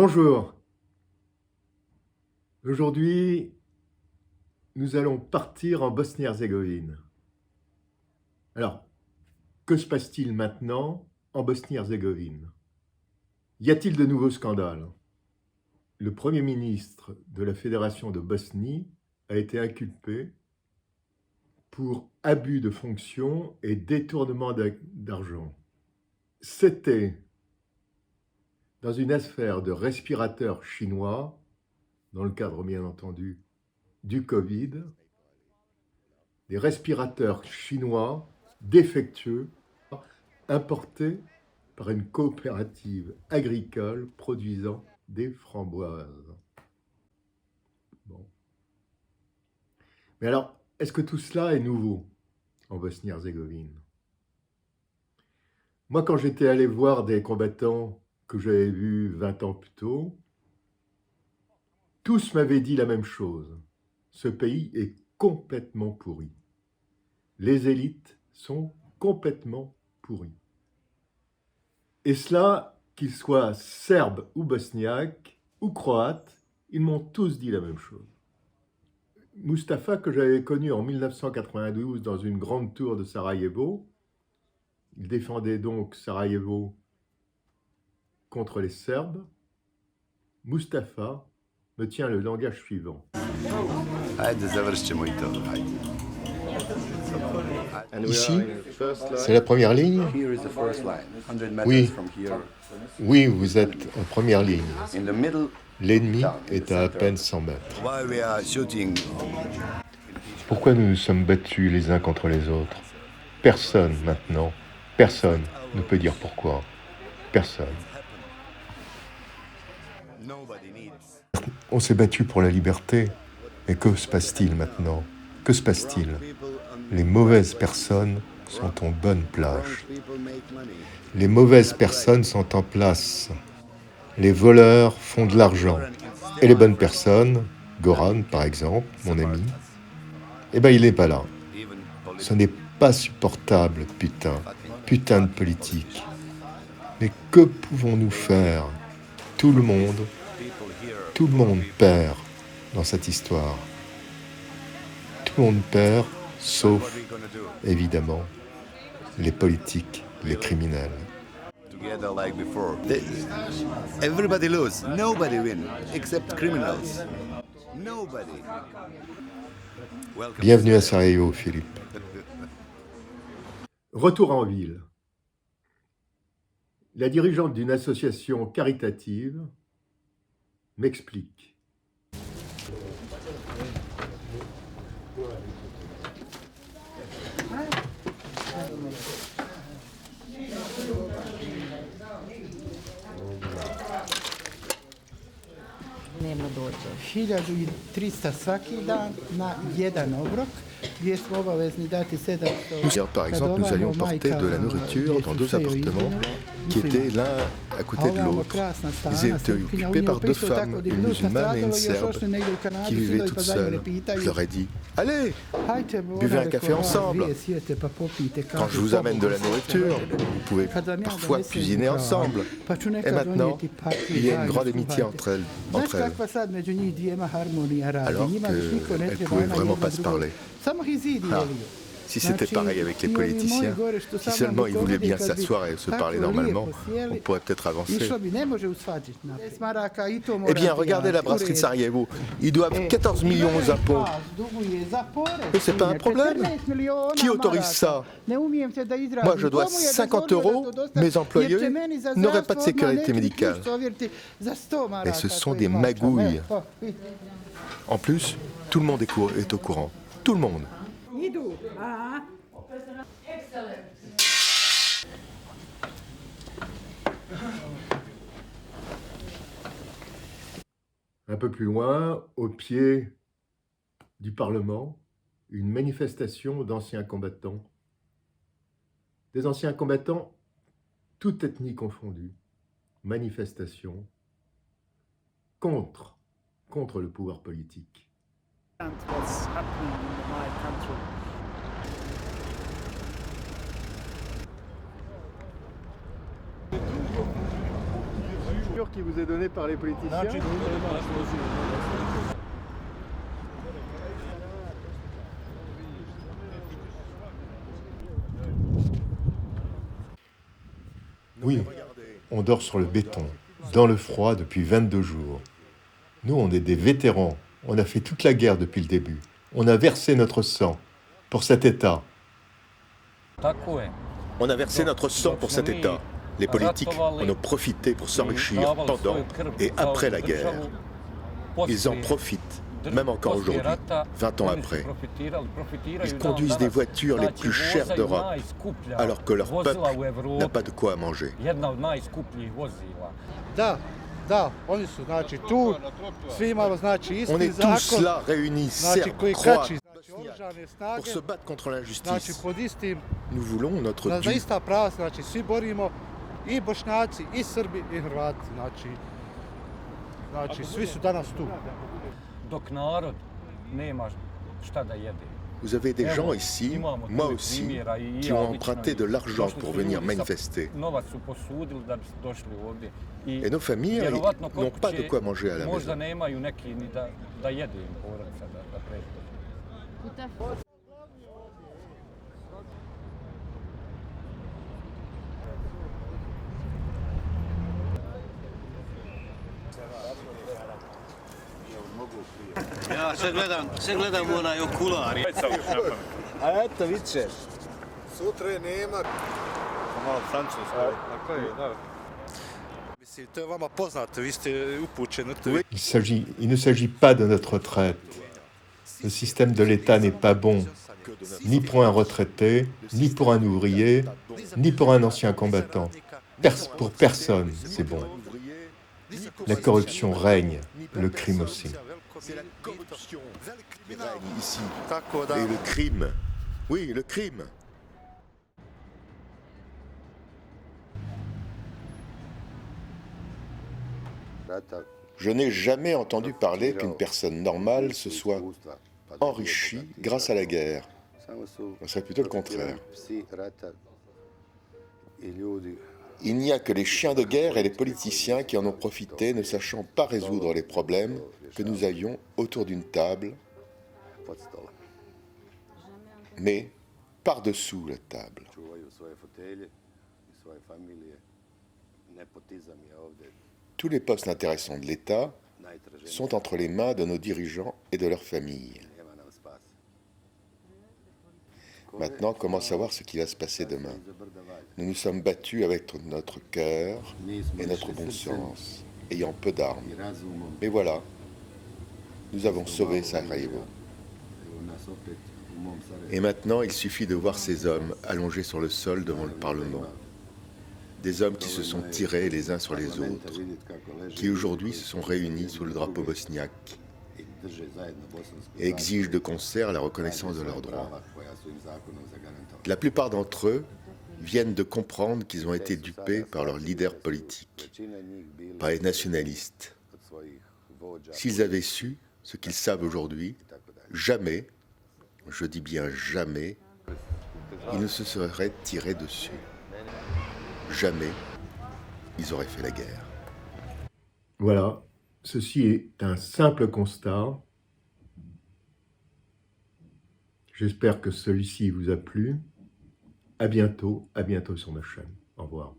Bonjour. Aujourd'hui, nous allons partir en Bosnie-Herzégovine. Alors, que se passe-t-il maintenant en Bosnie-Herzégovine? Y a-t-il de nouveaux scandales? Le Premier ministre de la Fédération de Bosnie a été inculpé pour abus de fonction et détournement d'argent. C'était dans une affaire de respirateurs chinois, dans le cadre bien entendu du Covid, des respirateurs chinois défectueux importés par une coopérative agricole produisant des framboises. Bon. Mais alors, est-ce que tout cela est nouveau en Bosnie-Herzégovine? Moi, quand j'étais allé voir des combattants que j'avais vus 20 ans plus tôt, tous m'avaient dit la même chose. Ce pays est complètement pourri. Les élites sont complètement pourries. Et cela, qu'ils soient serbes ou bosniaques ou croates, ils m'ont tous dit la même chose. Mustapha, que j'avais connu en 1992 dans une grande tour de Sarajevo, il défendait donc Sarajevo contre les Serbes. Mustapha me tient le langage suivant. Ici, c'est la première ligne? Oui. Oui, vous êtes en première ligne. L'ennemi est à peine 100 mètres. Pourquoi nous nous sommes battus les uns contre les autres? Personne maintenant, personne ne peut dire pourquoi. Personne. On s'est battu pour la liberté, mais que se passe-t-il maintenant? Que se passe-t-il? Les mauvaises personnes sont en bonne plage. Les mauvaises personnes sont en place. Les voleurs font de l'argent. Et les bonnes personnes, Goran par exemple, mon ami, eh ben il n'est pas là. Ce n'est pas supportable, putain. Putain de politique. Mais que pouvons-nous faire? Tout le monde perd dans cette histoire. Tout le monde perd, sauf, évidemment, les politiques, les criminels. Everybody lose, nobody win, except criminals. Nobody. Bienvenue à Sarajevo, Philippe. Retour en ville. La dirigeante d'une association caritative m'explique. Dnevno dođe. 1300 svaki dan na jedan obrok, gdje smo obavezni dati 700. Par exemple, nous allions porter de la nourriture dans deux appartements qui étaient l'un à côté de l'autre. Ils étaient occupés par deux femmes, une musulmane et une serbe, qui vivaient toutes seules. Je leur ai dit, allez, buvez un café ensemble. Quand je vous amène de la nourriture, vous pouvez parfois cuisiner ensemble. Et maintenant, il y a une grande amitié entre elles. Alors qu'elles ne pouvaient vraiment pas se parler. Si c'était pareil avec les politiciens, si seulement ils voulaient bien s'asseoir et se parler normalement, on pourrait peut-être avancer. Eh bien, regardez la brasserie de Sarajevo. Ils doivent 14 millions aux impôts. Mais c'est pas un problème. Qui autorise ça? Moi, je dois 50 €. Mes employés n'auraient pas de sécurité médicale. Mais ce sont des magouilles. En plus, tout le monde est au courant. Tout le monde. Un peu plus loin, au pied du Parlement, une manifestation d'anciens combattants. Des anciens combattants, toutes ethnies confondues. Manifestation contre le pouvoir politique. What's happening in my country? qui vous est donné par les politiciens? Oui, on dort sur le béton, dans le froid depuis 22 jours. Nous, on est des vétérans. On a fait toute la guerre depuis le début. On a versé notre sang pour cet État. On a versé notre sang pour cet État. Les politiques en ont profité pour s'enrichir pendant et après la guerre. Ils en profitent, même encore aujourd'hui, 20 ans après. Ils conduisent des voitures les plus chères d'Europe, alors que leur peuple n'a pas de quoi manger. Da, oni su znači tu, svi imamo znači On isti est tous zakon, là réunis, znači Serbes, koji Croates, kači znači oružane snage, pour se battre contre znači l'injustice. pod istim, Nous voulons notre za dû. ista prava, znači svi borimo, i Bošnjaci, i Srbi, i Hrvati, znači svi su danas tu. Dok narod nema šta da jede. Vous avez des gens ici, moi aussi, qui ont emprunté de l'argent pour venir manifester. Novac su posudili da bi došli ovdje. Et nos familles vjerovatno kod n'ont pas de kuće quoi manger à la možda maison. nemaju neki ni da jede im porodica da pređe. Ja sve gledam onaj okular. A eto, vidit ćeš. Sutra je nema. Malo francusko. Tako je, da. Mislim, to je vama poznato, vi ste upućeni u to. Il ne s'agit pas de notre retraite. Le système de l'État n'est pas bon, ni pour un retraité, ni pour un ouvrier, ni pour un ancien combattant. Pour personne, c'est bon. La corruption règne, le crime aussi. C'est la corruption qui règne ici. Tako da. Et le crime. Oui, le crime. Je n'ai jamais entendu parler qu'une personne normale se soit enrichie grâce à la guerre. Ce serait plutôt le contraire. Il n'y a que les chiens de guerre et les politiciens qui en ont profité, ne sachant pas résoudre les problèmes que nous avions autour d'une table, mais par-dessous la table. Tous les postes intéressants de l'État sont entre les mains de nos dirigeants et de leurs familles. Maintenant, comment savoir ce qui va se passer demain? Nous nous sommes battus avec notre cœur et notre bon sens, ayant peu d'armes. Mais voilà, nous avons sauvé Sarajevo. Et maintenant, il suffit de voir ces hommes allongés sur le sol devant le Parlement. Des hommes qui se sont tirés les uns sur les autres, qui aujourd'hui se sont réunis sous le drapeau bosniaque et exigent de concert la reconnaissance de leurs droits. La plupart d'entre eux viennent de comprendre qu'ils ont été dupés par leurs leaders politiques, par les nationalistes. S'ils avaient su ce qu'ils savent aujourd'hui, jamais, je dis bien jamais, ils ne se seraient tirés dessus. Jamais ils auraient fait la guerre. Voilà, ceci est un simple constat. J'espère que celui-ci vous a plu. À bientôt sur ma chaîne. Au revoir.